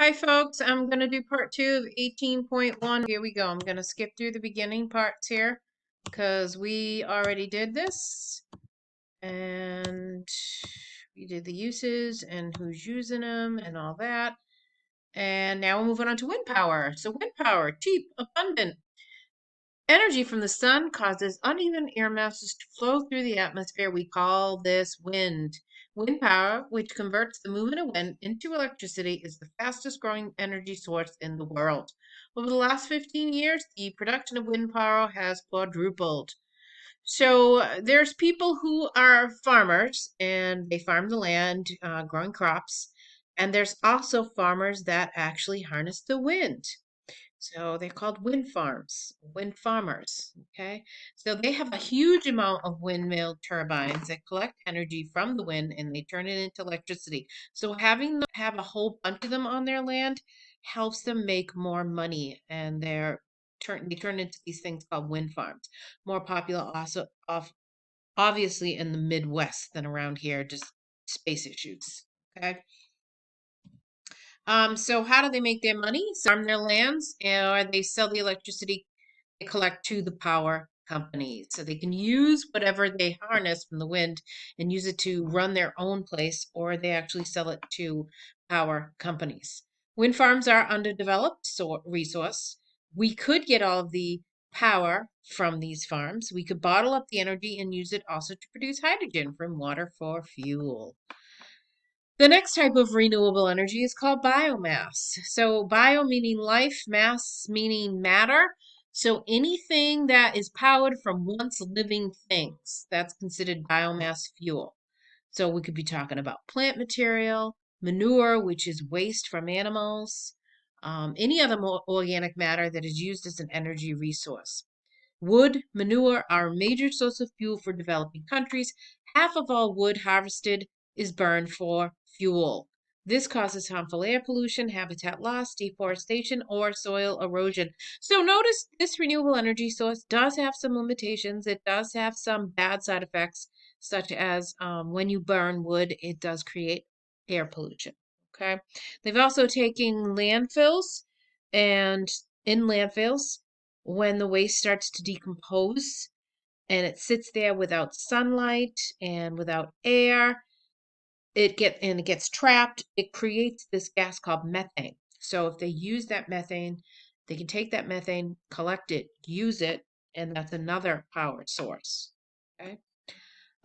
Hi folks, I'm going to do part 2 of 18.1. Here we go. I'm going to skip through the beginning parts here because we already did this and we did the uses and who's using them and all that. And now we're moving on to wind power. So wind power, cheap, abundant. Energy from the sun causes uneven air masses to flow through the atmosphere. We call this wind. Wind power, which converts the movement of wind into electricity, is the fastest growing energy source in the world. Over the last 15 years, the production of wind power has quadrupled. So there's people who are farmers and they farm the land, growing crops. And there's also farmers that actually harness the wind. So they're called wind farms, wind farmers. Okay. So they have a huge amount of windmill turbines that collect energy from the wind and they turn it into electricity. So having them have a whole bunch of them on their land helps them make more money and they turn into these things called wind farms. More popular also obviously in the Midwest than around here, just space issues. Okay. So how do they make their money? Farm their lands, or they sell the electricity they collect to the power companies. So they can use whatever they harness from the wind and use it to run their own place, or they actually sell it to power companies. Wind farms are underdeveloped resource. We could get all of the power from these farms. We could bottle up the energy and use it also to produce hydrogen from water for fuel. The next type of renewable energy is called biomass. So bio meaning life, mass meaning matter. So anything that is powered from once living things, that's considered biomass fuel. So we could be talking about plant material, manure, which is waste from animals, any other organic matter that is used as an energy resource. Wood, manure are a major source of fuel for developing countries. Half of all wood harvested is burned for fuel. This causes harmful air pollution, habitat loss, deforestation, or soil erosion. So notice this renewable energy source does have some limitations. It does have some bad side effects, such as when you burn wood, it does create air pollution. Okay. They've also taken landfills, and in landfills, when the waste starts to decompose and it sits there without sunlight and without air, it gets trapped, it creates this gas called methane. So if they use that methane, they can take that methane, collect it, use it, and that's another power source. Okay.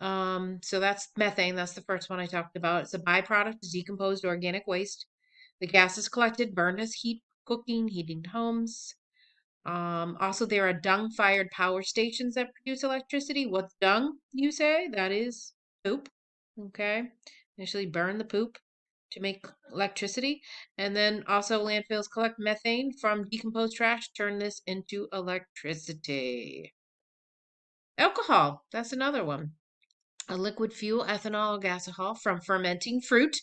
So that's methane. That's the first one I talked about. It's a byproduct of decomposed organic waste. The gas is collected, burned as heat, cooking, heating homes. Also, there are dung-fired power stations that produce electricity. What's dung, you say? That is poop. Okay. Initially burn the poop to make electricity. And then also landfills collect methane from decomposed trash, turn this into electricity. Alcohol, that's another one. A liquid fuel, ethanol or gasohol from fermenting fruit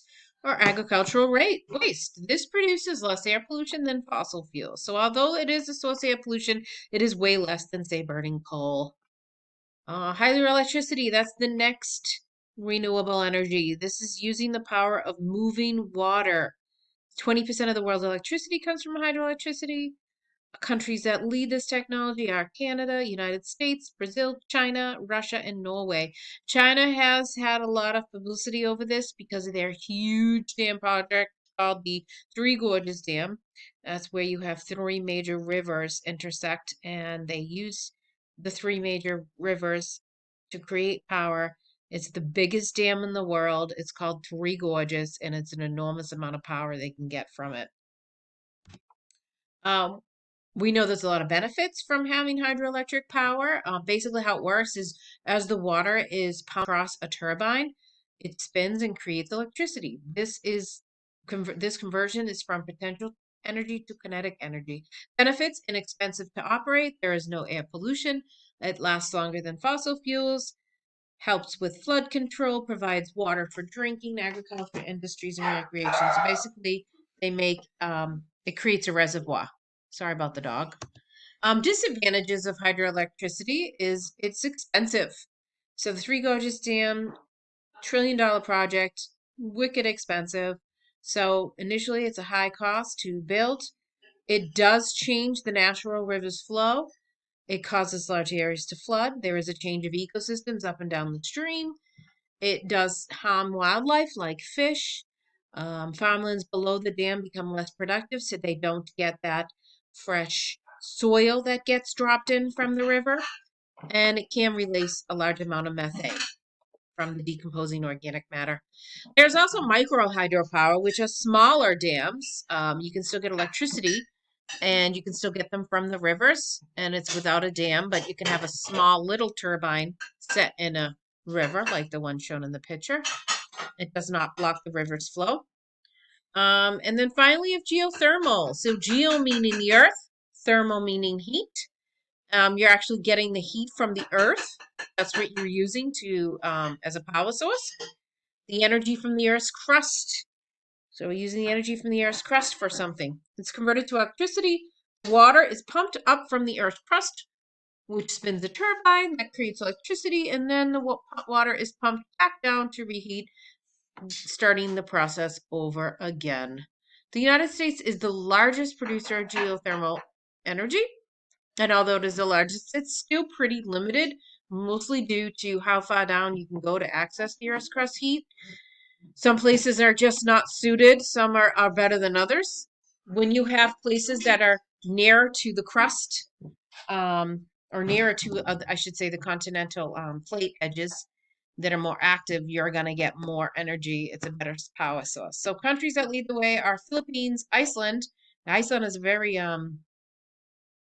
or agricultural waste. This produces less air pollution than fossil fuels. So although it is a source of air pollution, it is way less than, say, burning coal. Hydroelectricity, that's the next renewable energy. This is using the power of moving water. 20% of the world's electricity comes from hydroelectricity. Countries that lead this technology are Canada, United States, Brazil, China, Russia, and Norway. China has had a lot of publicity over this because of their huge dam project called the Three Gorges Dam. That's where you have three major rivers intersect, and they use the three major rivers to create power. It's the biggest dam in the world. It's called Three Gorges, and it's an enormous amount of power they can get from it. Um, we know there's a lot of benefits from having hydroelectric power. Basically, how it works is as the water is pumped across a turbine, it spins and creates electricity. This conversion is from potential energy to kinetic energy. Benefits: inexpensive to operate. There is no air pollution. It lasts longer than fossil fuels. Helps with flood control. Provides water for drinking, agriculture, industries, and recreation. So basically, it creates a reservoir. Sorry about the dog. Disadvantages of hydroelectricity is it's expensive. So the Three Gorges Dam, $1 trillion project, wicked expensive. So initially, it's a high cost to build. It does change the natural river's flow. It causes large areas to flood. There is a change of ecosystems up and down the stream. It does harm wildlife like fish. Farmlands below the dam become less productive, so they don't get that fresh soil that gets dropped in from the river. And it can release a large amount of methane from the decomposing organic matter. There's also micro hydropower, which are smaller dams. You can still get electricity and you can still get them from the rivers, and it's without a dam, but you can have a small little turbine set in a river like the one shown in the picture. It does not block the river's flow. And then finally, you have geothermal. So geo meaning the earth, thermal meaning heat. You're actually getting the heat from the earth. That's what you're using to as a power source. The energy from the earth's crust. So we're using the energy from the earth's crust for something. It's converted to electricity. Water is pumped up from the earth's crust, which spins a turbine that creates electricity, and then the water is pumped back down to reheat, starting the process over again. The United States is the largest producer of geothermal energy. And although it is the largest, it's still pretty limited, mostly due to how far down you can go to access the Earth's crust heat. Some places are just not suited, some are better than others. When you have places that are nearer to the crust, or nearer to, I should say, the continental plate edges that are more active, you're going to get more energy. It's a better power source. So countries that lead the way are Philippines, Iceland. Iceland is very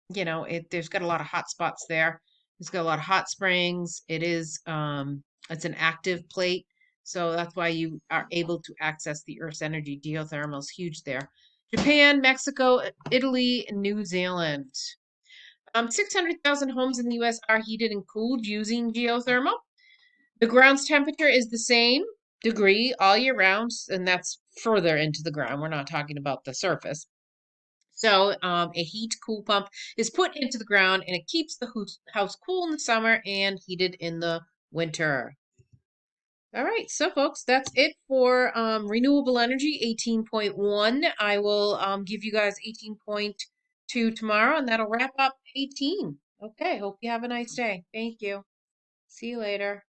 there's got a lot of hot spots there. It's got a lot of hot springs. It's an active plate, so that's why you are able to access the Earth's energy. Geothermal is huge there. Japan, Mexico, Italy, and New Zealand. 600,000 homes in the U.S. are heated and cooled using geothermal. The ground's temperature is the same degree all year round, and that's further into the ground. We're not talking about the surface. So a heat cool pump is put into the ground and it keeps the house cool in the summer and heated in the winter. All right, so folks, that's it for renewable energy 18.1. I will give you guys 18.2 tomorrow, and that'll wrap up 18. Okay, hope you have a nice day. Thank you. See you later.